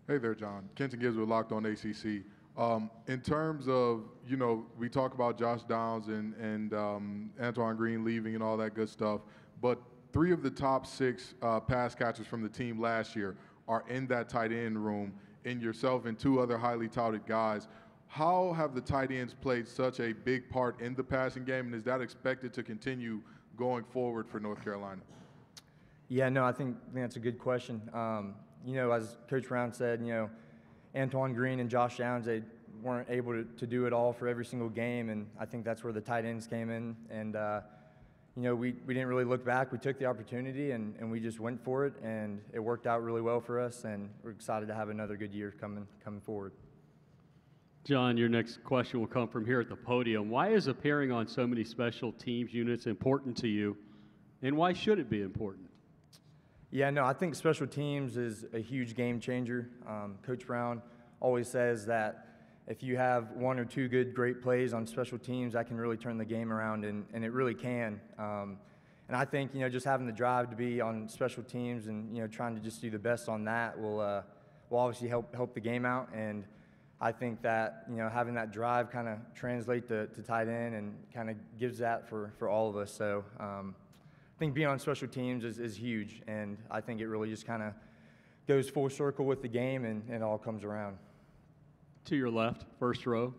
Hey there, John. Kenton Gibbs with Locked On ACC. In terms of, we talk about Josh Downs and Antoine Green leaving and all that good stuff, but 3 of the top 6 pass catchers from the team last year are in that tight end room, in yourself and 2 other highly touted guys. How have the tight ends played such a big part in the passing game, and is that expected to continue going forward for North Carolina? Yeah, no, I think that's a good question. As Coach Brown said, Antoine Green and Josh Downs, they weren't able to do it all for every single game, and I think that's where the tight ends came in. And, we didn't really look back. We took the opportunity, and we just went for it, and it worked out really well for us, and we're excited to have another good year coming forward. John, your next question will come from here at the podium. Why is appearing on so many special teams units important to you, and why should it be important? Yeah, no, I think special teams is a huge game changer. Coach Brown always says that if you have 1 or 2 great plays on special teams, that can really turn the game around, and it really can. And I think, just having the drive to be on special teams and, trying to just do the best on that will obviously help the game out. And I think that, having that drive kind of translate to tight end and kind of gives that for all of us. So I think being on special teams is huge, and I think it really just kind of goes full circle with the game, and it all comes around. To your left, first row.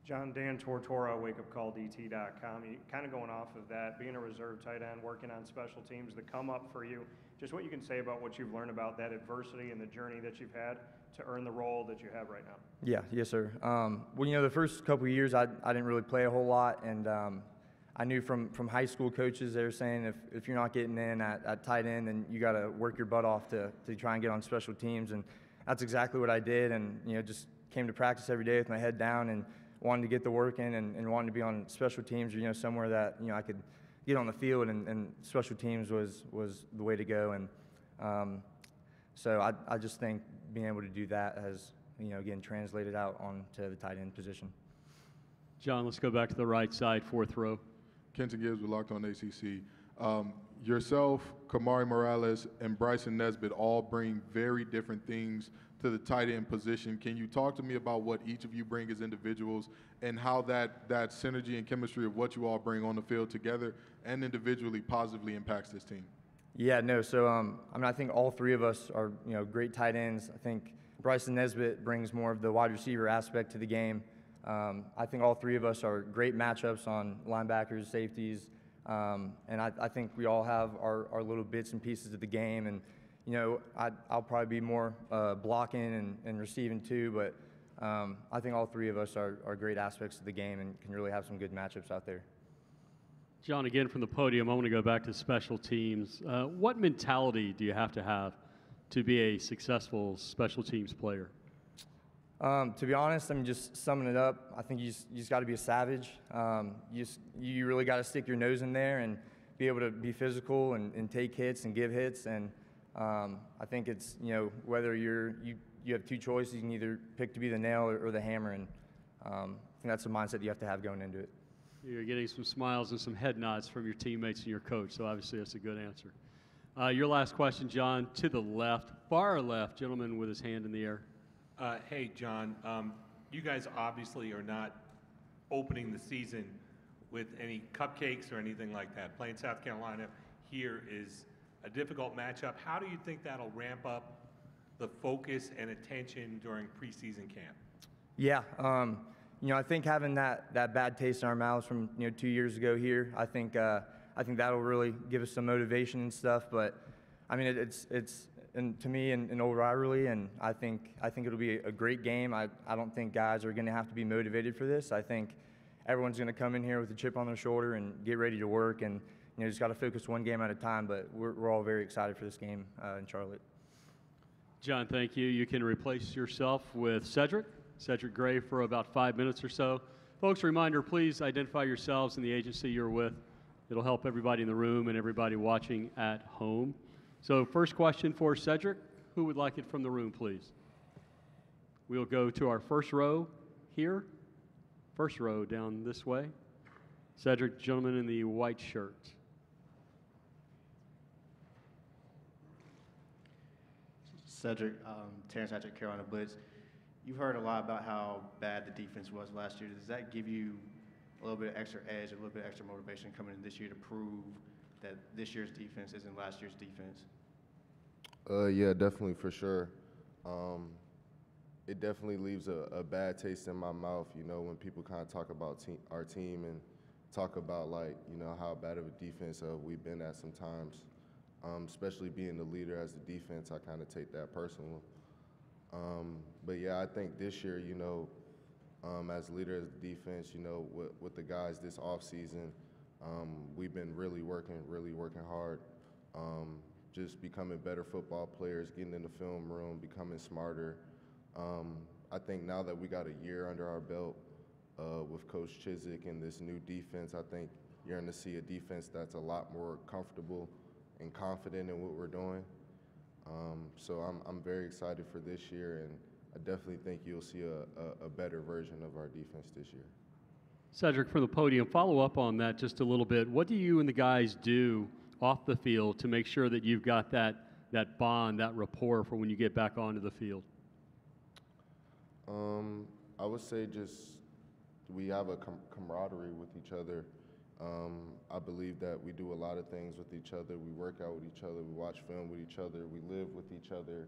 John, Dan Tortura, wakeupcalldt.com. Kind of going off of that, being a reserve tight end, working on special teams, the come up for you, just what you can say about what you've learned about that adversity and the journey that you've had to earn the role that you have right now. Yeah, yes, sir. Well, the first couple of years I didn't really play a whole lot, and I knew from high school coaches, they were saying if you're not getting in at tight end, then you got to work your butt off to try and get on special teams, and that's exactly what I did, and just came to practice every day with my head down and wanted to get the work in and wanted to be on special teams or, somewhere that, I could get on the field, and special teams was the way to go. And so I just think being able to do that has, again, translated out onto the tight end position. John, let's go back to the right side, fourth row. Kenton Gibbs with Locked On ACC. Yourself, Kamari Morales, and Bryson Nesbitt all bring very different things to the tight end position. Can you talk to me about what each of you bring as individuals and how that synergy and chemistry of what you all bring on the field together and individually positively impacts this team? Yeah, no, so I think all 3 of us are great tight ends. I think Bryson Nesbitt brings more of the wide receiver aspect to the game. I think all 3 of us are great matchups on linebackers, safeties, and I think we all have our little bits and pieces of the game. And I'll probably be more blocking and receiving too, but I think all 3 of us are great aspects of the game and can really have some good matchups out there. John, again from the podium, I want to go back to special teams. What mentality do you have to be a successful special teams player? To be honest, just summing it up, I think you just got to be a savage. You really got to stick your nose in there and be able to be physical and take hits and give hits. And I think it's, whether you have 2 choices, you can either pick to be the nail or the hammer. And I think that's the mindset you have to have going into it. You're getting some smiles and some head nods from your teammates and your coach, so obviously that's a good answer. Your last question, John, to the left, far left, gentleman with his hand in the air. Hey, John, you guys obviously are not opening the season with any cupcakes or anything like that. Playing South Carolina here is a difficult matchup. How do you think that'll ramp up the focus and attention during preseason camp? Yeah, I think having that bad taste in our mouths from 2 years ago here, I think that'll really give us some motivation and stuff. But I mean, it's to me an old rivalry, and I think it'll be a great game. I don't think guys are going to have to be motivated for this. I think everyone's going to come in here with a chip on their shoulder and get ready to work, and just got to focus one game at a time. But we're all very excited for this game in Charlotte. John, thank you. You can replace yourself with Cedric Gray for about 5 minutes or so. Folks, reminder, please identify yourselves and the agency you're with. It'll help everybody in the room and everybody watching at home. So first question for Cedric. Who would like it from the room, please? We'll go to our first row here. First row down this way. Cedric, gentleman in the white shirt. Cedric, Terrence Hatchett, Carolina Blitz. You've heard a lot about how bad the defense was last year. Does that give you a little bit of extra edge, a little bit of extra motivation coming in this year to prove that this year's defense isn't last year's defense? Yeah, definitely, for sure. It definitely leaves a bad taste in my mouth, you know, when people kind of talk about our team and talk about, like, you know, how bad of a defense we've been at sometimes. Especially being the leader as the defense, I kind of take that personal. But yeah, I think this year, you know, as leader of the defense, you know, with the guys this offseason, we've been really working hard. Just becoming better football players, getting in the film room, becoming smarter. I think now that we got a year under our belt with Coach Cedric and this new defense, I think you're going to see a defense that's a lot more comfortable and confident in what we're doing. So I'm very excited for this year, and I definitely think you'll see a better version of our defense this year. Cedric, from the podium, follow up on that just a little bit. What do you and the guys do off the field to make sure that you've got that bond, that rapport for when you get back onto the field? I would say just we have a camaraderie with each other. I believe that we do a lot of things with each other. We work out with each other. We watch film with each other. We live with each other.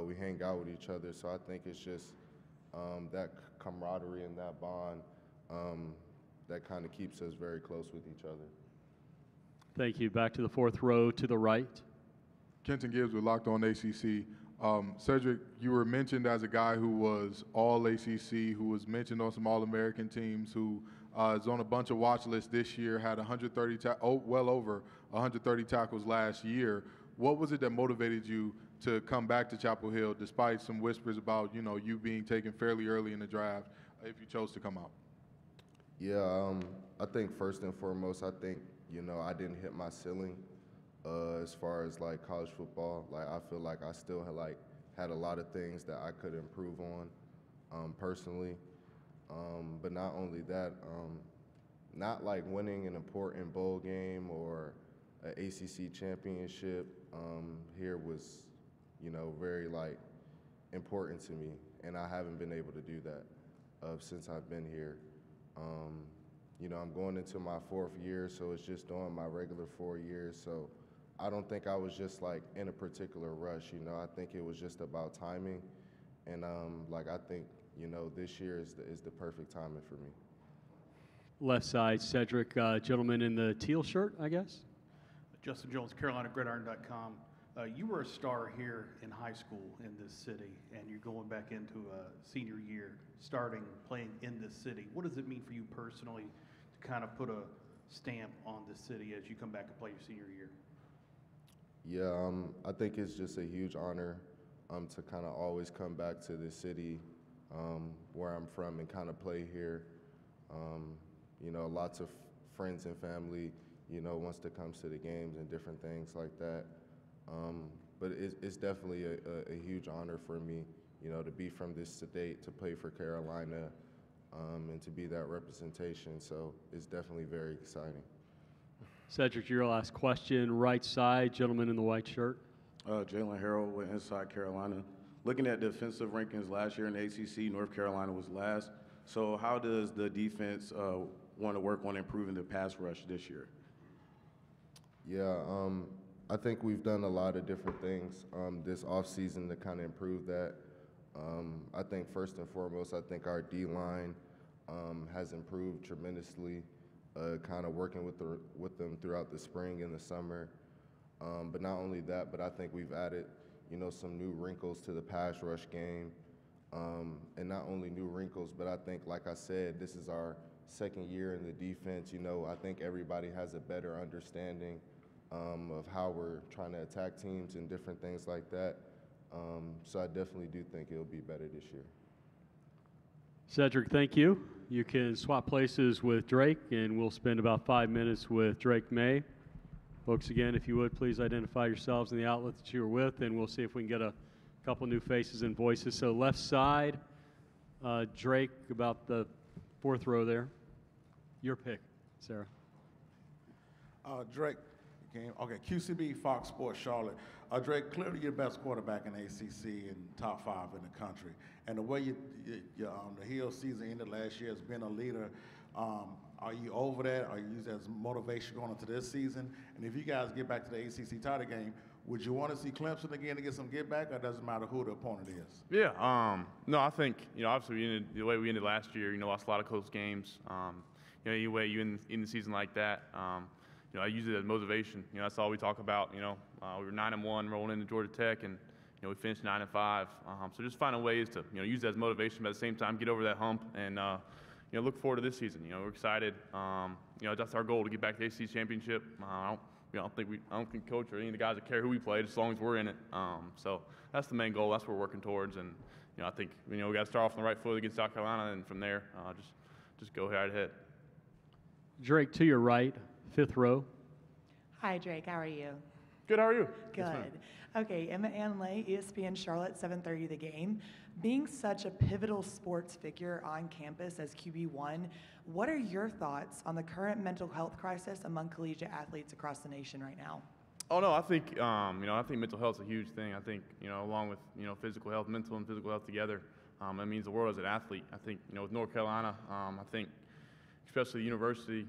We hang out with each other. So I think it's just that camaraderie and that bond that kind of keeps us very close with each other. Thank you. Back to the fourth row to the right. Kenton Gibbs with Locked On ACC. Cedric, you were mentioned as a guy who was all ACC, who was mentioned on some All-American teams, who is on a bunch of watch lists this year, had well over 130 tackles last year. What was it that motivated you to come back to Chapel Hill, despite some whispers about, you know, you being taken fairly early in the draft, if you chose to come out? Yeah, I think first and foremost, I think, you know, I didn't hit my ceiling as far as like college football. Like, I feel like I still had a lot of things that I could improve on personally. But not only that, not like winning an important bowl game or an ACC championship here was, you know, very like important to me, and I haven't been able to do that since I've been here. You know, I'm going into my 4th year, so it's just doing my regular 4 years. So I don't think I was just like in a particular rush. You know, I think it was just about timing, and like I think, you know, this year is the perfect timing for me. Left side, Cedric, gentleman in the teal shirt, I guess. Justin Jones, CarolinaGridiron.com. You were a star here in high school in this city, and you're going back into a senior year, playing in this city. What does it mean for you personally to kind of put a stamp on this city as you come back and play your senior year? Yeah, I think it's just a huge honor to kind of always come back to this city where I'm from and kind of play here. You know, lots of friends and family, you know, wants to come to the games and different things like that. But it's definitely a huge honor for me, you know, to be from this state, to play for Carolina, and to be that representation. So it's definitely very exciting. Cedric, your last question, right side, gentleman in the white shirt. Jalen Harrell with Inside Carolina. Looking at defensive rankings last year in the ACC, North Carolina was last. So how does the defense want to work on improving the pass rush this year? Yeah, I think we've done a lot of different things this offseason to kind of improve that. I think first and foremost, I think our D-line has improved tremendously, kind of working with them throughout the spring and the summer. But not only that, but I think we've added, you know, some new wrinkles to the pass rush game. And not only new wrinkles, but I think, like I said, this is our 2nd year in the defense. You know, I think everybody has a better understanding of how we're trying to attack teams and different things like that. So I definitely do think it'll be better this year. Cedric, thank you. You can swap places with Drake, and we'll spend about 5 minutes with Drake Maye. Folks, again, if you would, please identify yourselves and the outlet that you were with, and we'll see if we can get a couple new faces and voices. So left side, Drake, about the 4th row there. Your pick, Sarah. Drake, game. Okay, QCB, Fox Sports, Charlotte. Drake, clearly you're the best quarterback in ACC and top 5 in the country. And the way the Hill season ended last year as being a leader, are you over that? Are you using that as motivation going into this season? And if you guys get back to the ACC title game, would you want to see Clemson again to get some get back, or it doesn't matter who the opponent is? Yeah, no, I think, obviously the way we ended last year, lost a lot of close games. Any way you end the season like that, I use it as motivation. That's all we talk about. We were 9-1 rolling into Georgia Tech, and we finished 9-5. So just finding ways to use that as motivation, but at the same time get over that hump and look forward to this season. We're excited. That's our goal, to get back to the ACC championship. I don't think coach or any of the guys that care who we played, as long as we're in it. So that's the main goal. That's what we're working towards. And I think we got to start off on the right foot against South Carolina, and from there, just go right ahead. Drake, to your right, 5th row. Hi, Drake. How are you? Good. How are you? Good. Okay, Emma Ann Lay, ESPN Charlotte, 7:30 The Game. Being such a pivotal sports figure on campus as QB1, what are your thoughts on the current mental health crisis among collegiate athletes across the nation right now? Oh no, I think I think mental health is a huge thing. I think along with physical health, mental and physical health together, it means the world as an athlete. I think with North Carolina, I think especially the university,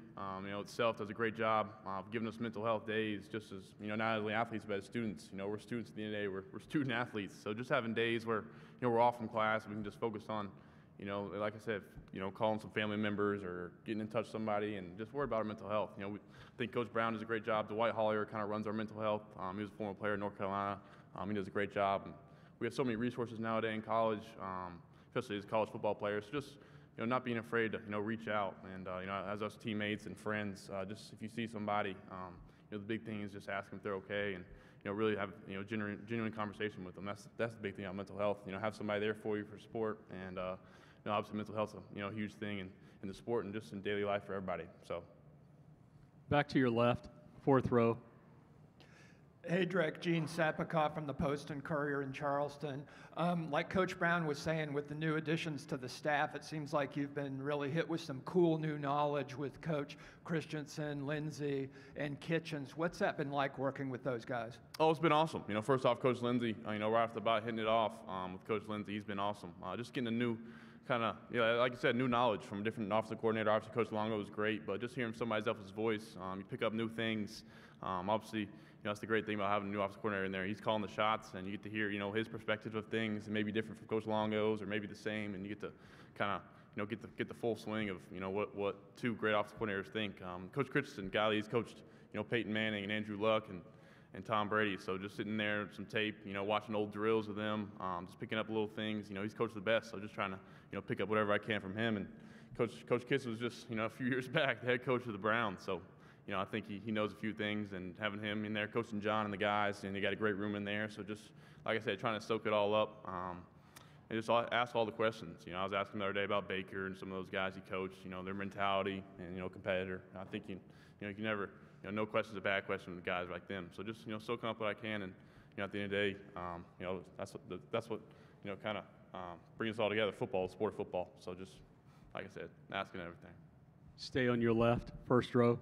itself does a great job of giving us mental health days, just as not only athletes but as students. We're students at the end of the day. We're student athletes. So just having days where we're off from class and we can just focus on like I said, calling some family members or getting in touch with somebody and just worry about our mental health. I think Coach Brown does a great job. Dwight Hollier kind of runs our mental health. He was a former player at North Carolina. He does a great job. And we have so many resources nowadays in college, especially as college football players. So just not being afraid to reach out and as us teammates and friends, just if you see somebody, the big thing is just ask them if they're okay and really have genuine conversation with them. That's the big thing on mental health. Have somebody there for you for support, and obviously mental health's a huge thing in the sport and just in daily life for everybody. So back to your left, 4th row. Hey, Drake, Gene Sapikoff from the Post and Courier in Charleston. Like Coach Brown was saying, with the new additions to the staff, it seems like you've been really hit with some cool new knowledge with Coach Christensen, Lindsey, and Kitchens. What's that been like working with those guys? Oh, it's been awesome. First off, Coach Lindsey, right off the bat, hitting it off with Coach Lindsey, he's been awesome. Just getting a new kind of, like I said, new knowledge from a different offensive coordinator. Obviously, Coach Longo was great, but just hearing somebody else's voice, you pick up new things. Obviously, that's the great thing about having a new offensive coordinator in there. He's calling the shots, and you get to hear, his perspective of things, and maybe different from Coach Longo's, or maybe the same, and you get to kind of, get the full swing of, what two great offensive coordinators think. Coach Christensen, guy he's coached, Peyton Manning and Andrew Luck and Tom Brady. So just sitting there with some tape, watching old drills with them, just picking up little things. He's coached the best, so just trying to, pick up whatever I can from him. And Coach Kiss was just, a few years back, the head coach of the Browns. So, I think he knows a few things, and having him in there, coaching John and the guys, and they got a great room in there. So just, like I said, trying to soak it all up. And just ask all the questions. I was asking the other day about Baker and some of those guys he coached, their mentality and, competitor. I think, you can never, no question's a bad question with guys like them. So just, soaking up what I can, and, at the end of the day, that's what kind of brings us all together, football, the sport of football. So just, like I said, asking everything. Stay on your left, 1st row.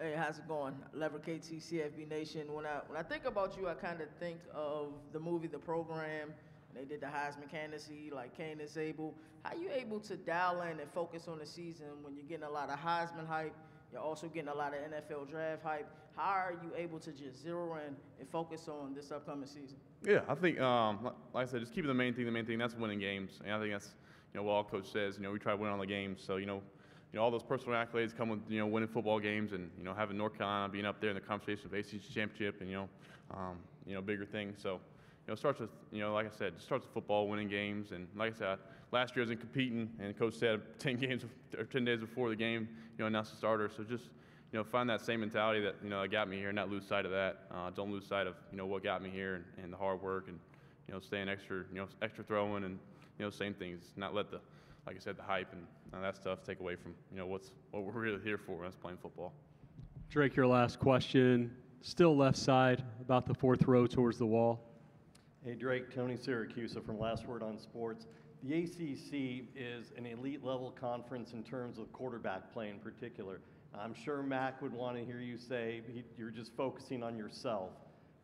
Hey, how's it going? Lever KT, CFB Nation. When I think about you, I kind of think of the movie The Program. They did the Heisman candidacy, like Cain and Abel. How you able to dial in and focus on the season when you're getting a lot of Heisman hype? You're also getting a lot of NFL draft hype. How are you able to just zero in and focus on this upcoming season? Yeah, I think, like I said, just keeping the main thing, that's winning games. And I think that's, what all coach says, we try to win on the games. So, all those personal accolades come with, winning football games and, having North Carolina being up there in the conversation of ACC championship and, bigger things. So, it starts with, like I said, it starts with football, winning games. And like I said, last year I was in competing, and Coach said 10 days before the game, announced the starter. So just, find that same mentality that, that got me here and not lose sight of that. Don't lose sight of, what got me here and the hard work and, staying extra throwing and, same things. Not let the, like I said, the hype and that stuff take away from, what we're really here for, that's playing football. Drake, your last question. Still left side, about the 4th row towards the wall. Hey, Drake, Tony Siracusa from Last Word on Sports. The ACC is an elite level conference in terms of quarterback play in particular. I'm sure Mac would want to hear you say you're just focusing on yourself.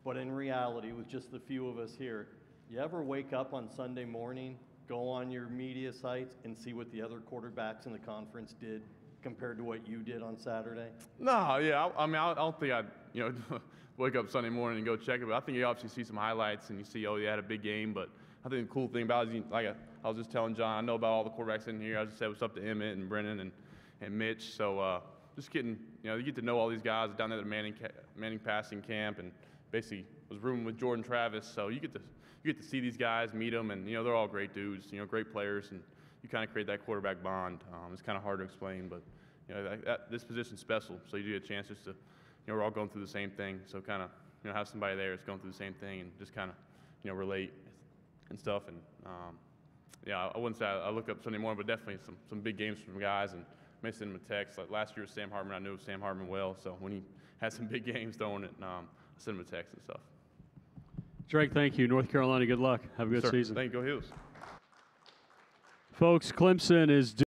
But in reality, with just the few of us here, you ever wake up on Sunday morning, go on your media sites, and see what the other quarterbacks in the conference did compared to what you did on Saturday? No, yeah, I mean, I don't think I'd, wake up Sunday morning and go check it, but I think you obviously see some highlights and you see, oh, you had a big game, but I think the cool thing about it is, like I was just telling John, I know about all the quarterbacks in here. I just said what's up to Emmett and Brennan and Mitch, so just getting, you get to know all these guys down there at the Manning passing camp, and basically was rooming with Jordan Travis, so you get to see these guys, meet them, and they're all great dudes, great players, and you kind of create that quarterback bond. It's kind of hard to explain, but this position's special, so you get a chance just to, we're all going through the same thing, so kind of have somebody there that's going through the same thing and just kind of relate and stuff. And yeah, I wouldn't say I look up Sunday morning, but definitely some big games from guys, and may send him a text. Like last year with Sam Hartman, I knew Sam Hartman well, so when he had some big games throwing it, I sent him a text and stuff. Drake, thank you. North Carolina, good luck. Have a good Sir, season. thank you. Go Heels. Folks, Clemson is